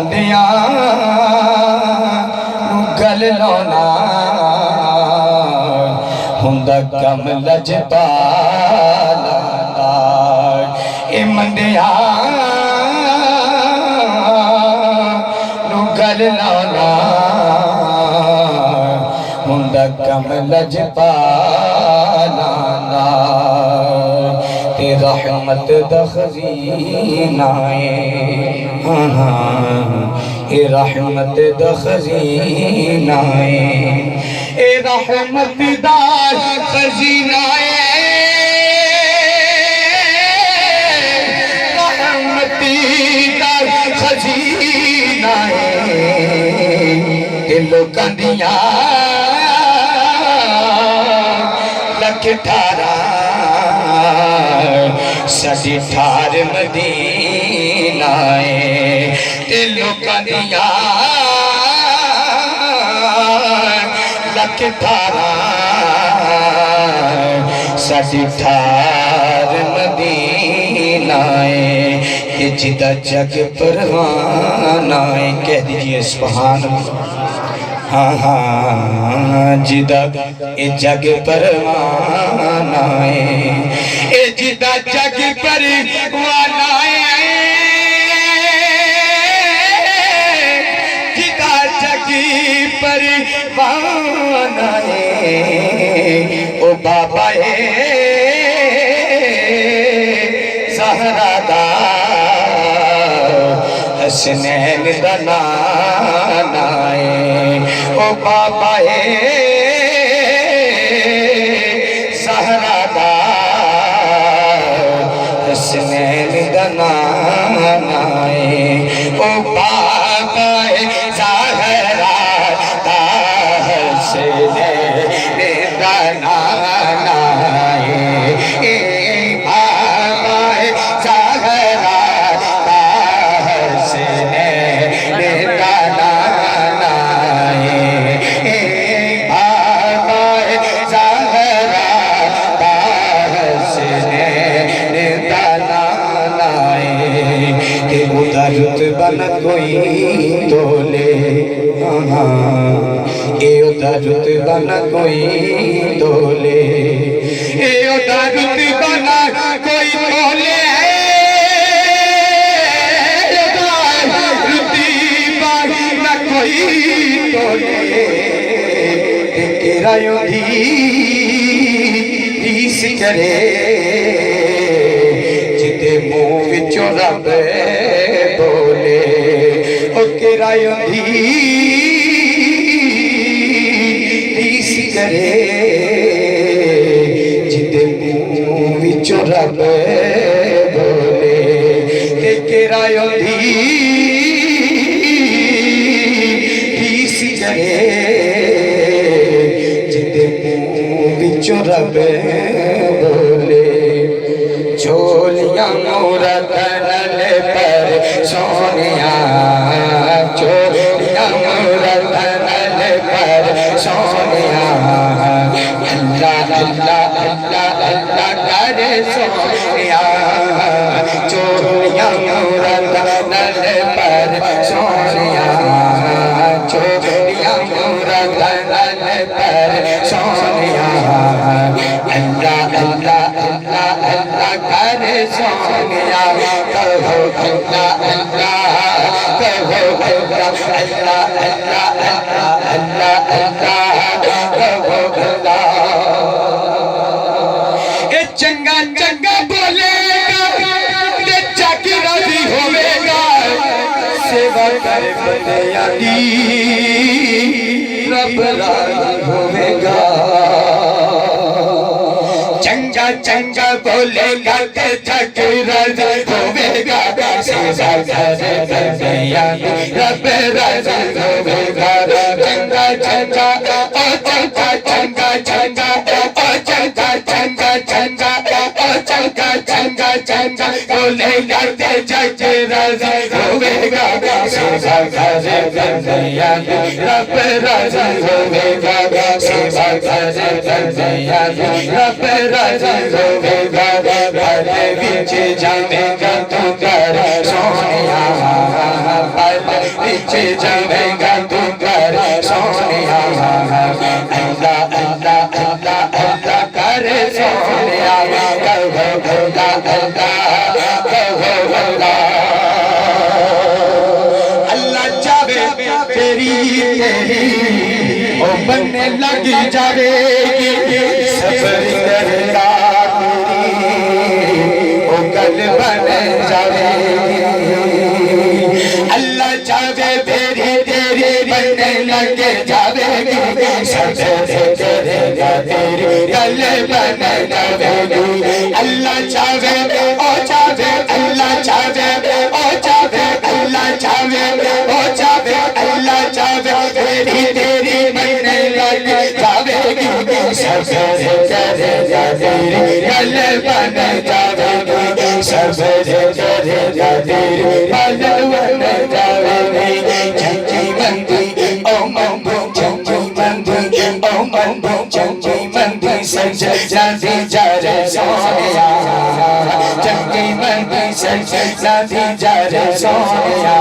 मंदिया गल लाना हुंदा कम लजपाला ए मंदिया गल लाना हुंदा कम लजपाला ते रहमत दा खज़ीना ए रहमत दा खज़ीना ए रहमत दा खज़ीना रहमत दा खज़ीना लोकां दियां लख ठारा साडी ठार मदीना ते लोकां दियां लख ठारा साडी ठार मदीना ये जिदा जग परवाना है। कह दीजिए सुभान अल्लाह। हाँ हाँ जिदा ए जग परवाना है ए जिदा जग परवाना है जिदा जग परवाना है ओ बाबा है ज़हरा दा हसनैन दा नाना है ओ बाबा है ज़हरा दा हसनैन दा नाना है ओ बाबा है ज़हरा दा हसनैन दा नाना है ए बाबा है ज़हरा दा हसनैन दा नाना है ए बाबा है ज़हरा दा हसनैन दा नाना है ते उदा रुतबा न कोई तोले ए उदा रुतबा न कोई तोले ए उदा रुतबा न कोई तोले रुतबा न कोई तोले तेरा योधी रीस करे जिते मुंह विचों रब बोले ओ तेरा योधी रीस करे जिते मुंह विचों रब बोले ते तेरा योधी रीस करे जिते मुंह विचों रब बोले चोलियां मोरा तनल पर सोनिया चोलियां मोरा तनल पर सोनिया अल्लाह अल्लाह अल्लाह अल्लाह करे सोनिया चोलियां मोरा तनल पर सोनिया चोलियां मोरा तनल पर सोनिया अल्लाह अल्लाह अल्लाह अल्लाह करे सोनिया कहो अल्लाह अल्लाह कहो अल्लाह अल्लाह अल्लाह अल्लाह अल्लाह कहो अल्लाह ए चंगा चंगा बोलेगा ते जाकी राजी होवेगा सेवा कर बंदियां दी रब राजी होवेगा चंगा चंगा बोलेगा ते जाकी राजी होवेगा सेवा कर बंदियां दी रब राजी होवेगा चंगा चंगा ओ चंगा चंगा चंगा ओ चंगा चंगा चंगा ओ चंगा चंगा चंगा बोलेगा ते जाकी राजी होवेगा सेवा कर बंदियां दी रब राजी होवेगा सेवा कर बंदियां दी रब राजी होवेगा पल विच जावेगा तू कर सोनिया पल बिच जावेगा तू कर सोनिया अल्लाह अल्लाह अल्लाह अल्लाह कर सोनिया कहो अल्लाह अल्लाह कहो अल्लाह अल्लाह चाहे तेरी तेरी ओ बनने लग जावेगी सबर करता ओ गल बन जावेगी अल्लाह चाहे तेरी तेरी बनने लग जावेगी सबर करेगा तेरी गल बन जावेगी अल्लाह चाहे ओ चाहे अल्लाह चाहे ओ चाहे अल्लाह चाहे ओ चाहे अल्लाह चाहे तेरी तेरी बनने लग जावेगी सबर करेगा तेरी गल बन जावेगी सबर करेगा तेरी गल बन जावेगी चंची मंदी ओ मंदू चंची मंदी ओ मंदू चंची मंदी सच जाती जा रे सोनिया चंची मंदी सच जाती जा रे सोनिया